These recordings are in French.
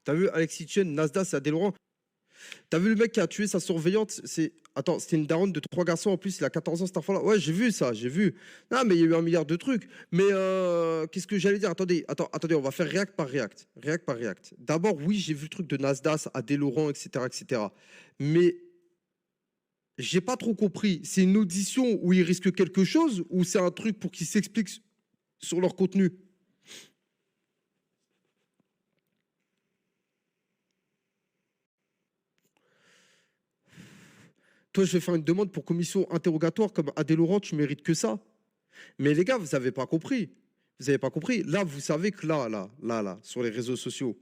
T'as vu Alexis Chen, Nasdaq, c'est Adélaurent. T'as vu le mec qui a tué sa surveillante? Attends, c'était une daronne de 3 garçons en plus, il a 14 ans cette fois-là. Ouais, j'ai vu ça, j'ai vu. Non, mais il y a eu un milliard de trucs. Mais qu'est-ce que j'allais dire? Attendez, on va faire React par React. React par React. D'abord, oui, j'ai vu le truc de Nasdaq, Adélaurent, etc., etc. Mais j'ai pas trop compris. C'est une audition où ils risquent quelque chose ou c'est un truc pour qu'ils s'expliquent sur leur contenu? Toi, je vais faire une demande pour commission interrogatoire comme Adé Laurent, tu mérites que ça. Mais les gars, vous n'avez pas compris. Vous n'avez pas compris. Là, vous savez que là, sur les réseaux sociaux,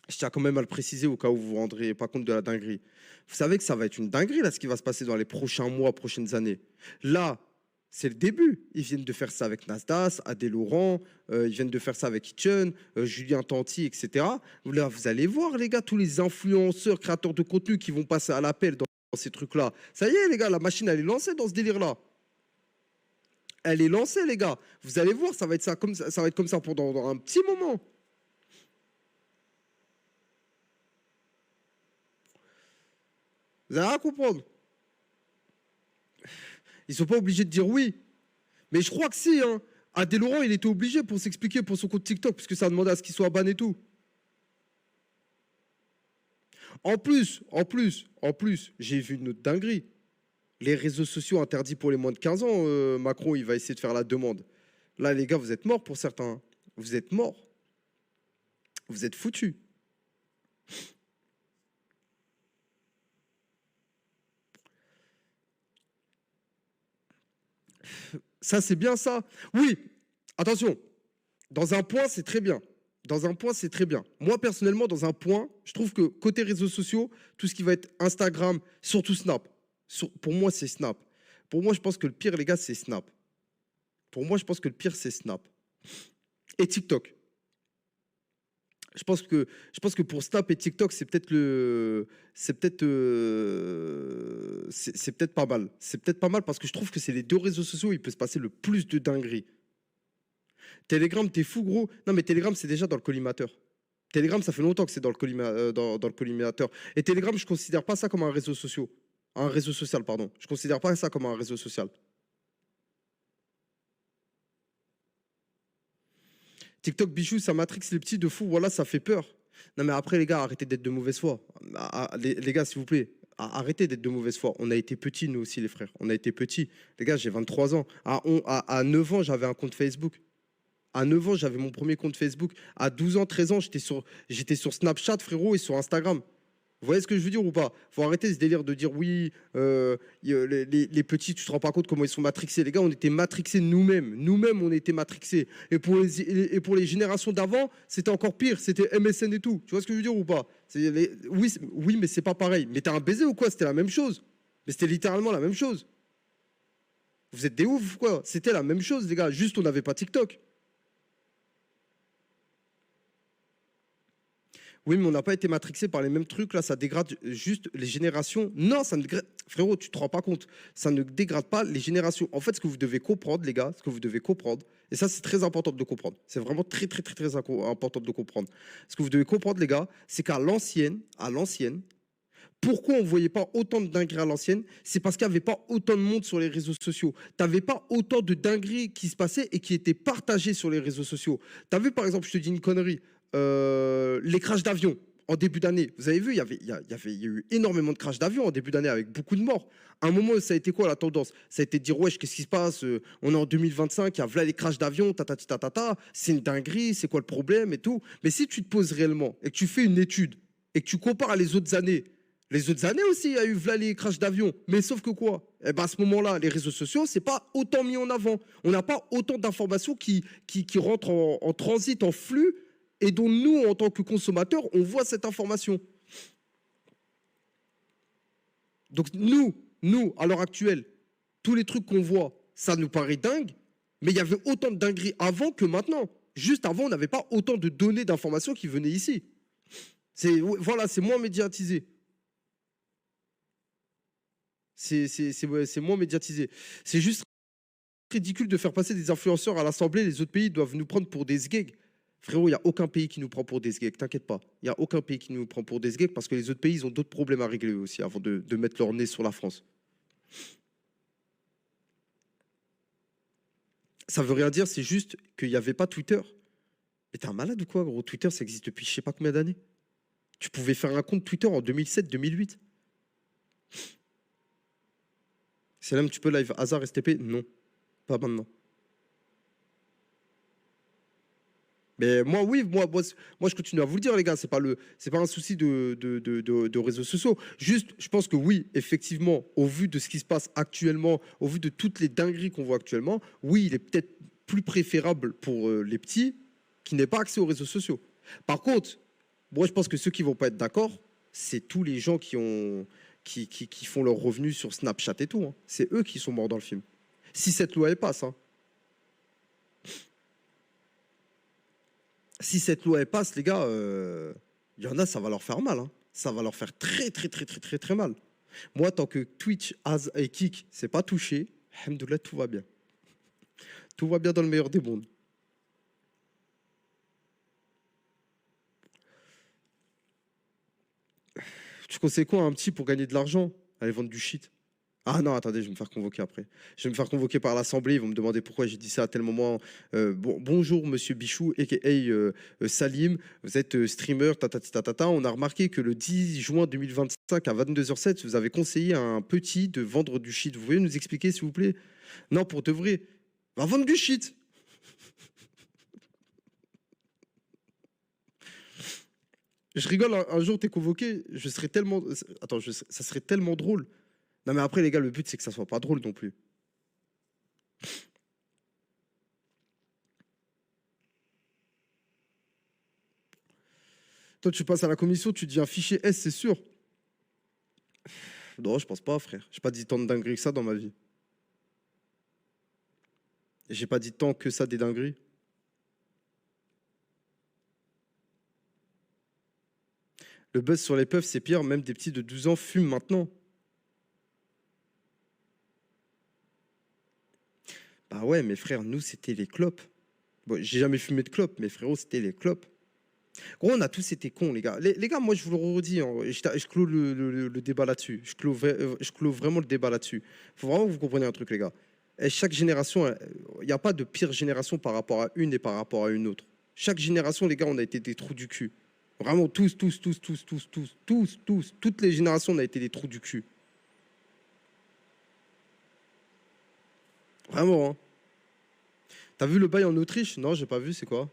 je tiens quand même à le préciser au cas où vous vous rendrez pas compte de la dinguerie. Vous savez que ça va être une dinguerie, là, ce qui va se passer dans les prochains mois, prochaines années. Là, c'est le début. Ils viennent de faire ça avec Nasdaq, Adé Laurent, ils viennent de faire ça avec Hitchen, Julien Tanti, etc. Là, vous allez voir, les gars, tous les influenceurs, créateurs de contenu qui vont passer à l'appel dans ces trucs-là. Ça y est, les gars, la machine, elle est lancée dans ce délire-là. Elle est lancée, les gars. Vous allez voir, ça va être ça va être comme ça pendant dans un petit moment. Vous allez rien comprendre. Ils sont pas obligés de dire oui. Mais je crois que si, hein. Adé Laurent, il était obligé pour s'expliquer pour son compte TikTok, puisque ça demandait à ce qu'il soit ban et tout. En plus, j'ai vu une autre dinguerie. Les réseaux sociaux interdits pour les moins de 15 ans, Macron, il va essayer de faire la demande. Là, les gars, vous êtes morts pour certains, hein. Vous êtes morts. Vous êtes foutus. Ça, c'est bien ça. Oui, attention. Dans un point, c'est très bien. Dans un point, c'est très bien. Moi, personnellement, dans un point, je trouve que côté réseaux sociaux, tout ce qui va être Instagram, surtout Snap, pour moi, c'est Snap. Pour moi, je pense que le pire, les gars, c'est Snap. Pour moi, je pense que le pire, c'est Snap. Et TikTok. Je pense que pour Snap et TikTok, c'est peut-être pas mal. C'est peut-être pas mal parce que je trouve que c'est les deux réseaux sociaux où il peut se passer le plus de dingueries. Telegram, t'es fou, gros. Non, mais Telegram, c'est déjà dans le collimateur. Telegram, ça fait longtemps que c'est dans le collimateur. Et Telegram, je considère pas ça comme un réseau social. Un réseau social, pardon. Je considère pas ça comme un réseau social. TikTok, bichou, ça matrix les petits de fou. Voilà, ça fait peur. Non, mais après, les gars, arrêtez d'être de mauvaise foi. Les gars, s'il vous plaît, arrêtez d'être de mauvaise foi. On a été petits, nous aussi, les frères. On a été petits. Les gars, j'ai 23 ans. À 9 ans, j'avais un compte Facebook. À 9 ans, j'avais mon premier compte Facebook. À 12 ans, 13 ans, j'étais sur Snapchat, frérot, et sur Instagram. Vous voyez ce que je veux dire ou pas? Faut arrêter ce délire de dire oui, les petits, tu te rends pas compte comment ils sont matrixés. Les gars, on était matrixés nous-mêmes. Nous-mêmes, on était matrixés. Et pour les générations d'avant, c'était encore pire. C'était MSN et tout. Tu vois ce que je veux dire ou pas? Oui, oui, mais c'est pas pareil. Mais t'as un baiser ou quoi? C'était la même chose. Mais c'était littéralement la même chose. Vous êtes des ouf ou quoi? C'était la même chose, les gars. Juste, on n'avait pas TikTok. Oui, mais on n'a pas été matrixé par les mêmes trucs. Là, ça dégrade juste les générations. Non, ça ne dégrade. Frérot, tu te rends pas compte. Ça ne dégrade pas les générations. En fait, ce que vous devez comprendre, les gars, ce que vous devez comprendre, et ça, c'est très important de comprendre. C'est vraiment très, très, très, très important de comprendre. Ce que vous devez comprendre, les gars, c'est qu'à l'ancienne, pourquoi on ne voyait pas autant de dingueries à l'ancienne? C'est parce qu'il n'y avait pas autant de monde sur les réseaux sociaux. Tu n'avais pas autant de dingueries qui se passaient et qui étaient partagées sur les réseaux sociaux. Tu as vu, par exemple, je te dis une connerie, les crashs d'avions en début d'année. Vous avez vu, il y a eu énormément de crashs d'avions en début d'année avec beaucoup de morts. À un moment, ça a été quoi la tendance? Ça a été de dire, wesh, qu'est-ce qui se passe? On est en 2025, il y a voilà les crashs d'avions, c'est une dinguerie, c'est quoi le problème et tout. Mais si tu te poses réellement et que tu fais une étude et que tu compares les autres années aussi, il y a eu voilà les crashs d'avions. Mais sauf que quoi? Eh ben à ce moment-là, les réseaux sociaux, c'est pas autant mis en avant. On n'a pas autant d'informations qui rentrent en transit, en flux, et dont nous, en tant que consommateurs, on voit cette information. Donc nous, à l'heure actuelle, tous les trucs qu'on voit, ça nous paraît dingue, mais il y avait autant de dingueries avant que maintenant. Juste avant, on n'avait pas autant de données d'informations qui venaient ici. Voilà, c'est moins médiatisé. C'est moins médiatisé. C'est juste ridicule de faire passer des influenceurs à l'Assemblée. Les autres pays doivent nous prendre pour des sgeeks. Frérot, il n'y a aucun pays qui nous prend pour des sgeeks, t'inquiète pas. Il n'y a aucun pays qui nous prend pour des sgeeks parce que les autres pays, ils ont d'autres problèmes à régler aussi avant de mettre leur nez sur la France. Ça veut rien dire, c'est juste qu'il n'y avait pas Twitter. Mais t'es un malade ou quoi, gros? Twitter, ça existe depuis je sais pas combien d'années. Tu pouvais faire un compte Twitter en 2007-2008. C'est là tu peux live hasard STP? Non, pas maintenant. Mais moi, oui, moi, je continue à vous le dire, les gars. C'est pas un souci de réseaux sociaux. Juste, je pense que oui, effectivement, au vu de ce qui se passe actuellement, au vu de toutes les dingueries qu'on voit actuellement, oui, il est peut-être plus préférable pour les petits qui n'aient pas accès aux réseaux sociaux. Par contre, moi, je pense que ceux qui vont pas être d'accord, c'est tous les gens qui font leurs revenus sur Snapchat et tout, hein. C'est eux qui sont morts dans le film. Si cette loi elle passe, hein. Si cette loi elle passe, les gars, il y en a, ça va leur faire mal, hein. Ça va leur faire très, très, très, très, très, très mal. Moi, tant que Twitch, Az et Kik, c'est pas touché, alhamdoulilah, tout va bien. Tout va bien dans le meilleur des mondes. Tu conseilles quoi à un petit pour gagner de l'argent? Aller vendre du shit. Ah non, attendez, je vais me faire convoquer après. Je vais me faire convoquer par l'Assemblée. Ils vont me demander pourquoi j'ai dit ça à tel moment. Bonjour, monsieur Bichou, a.k.a. Salim. Vous êtes streamer, tatata. On a remarqué que le 10 juin 2025 à 22h07, vous avez conseillé à un petit de vendre du shit. Vous pouvez nous expliquer, s'il vous plaît? Non, pour de vrai. Va vendre du shit. Je rigole, un jour, t'es convoqué. Je serais tellement. Attends, ça serait tellement drôle. Non, mais après, les gars, le but, c'est que ça soit pas drôle non plus. Toi, tu passes à la commission, tu dis un fichier S, c'est sûr. Non, je pense pas, frère. J'ai pas dit tant de dingueries que ça dans ma vie. Et j'ai pas dit tant que ça des dingueries. Le buzz sur les puffs, c'est pire. Même des petits de 12 ans fument maintenant. Bah ouais, mes frères, nous, c'était les clopes. Bon, j'ai jamais fumé de clopes, mais frérot, c'était les clopes. Gros, on a tous été cons, les gars. Les gars, moi, je vous le redis, hein, je clôt le débat là-dessus. Je clôt vraiment le débat là-dessus. Faut vraiment que vous compreniez un truc, les gars. Et chaque génération, il n'y a pas de pire génération par rapport à une et par rapport à une autre. Chaque génération, les gars, on a été des trous du cul. Vraiment, tous. Toutes les générations, on a été des trous du cul. Vraiment, hein. T'as vu le bail en Autriche? Non, j'ai pas vu, c'est quoi?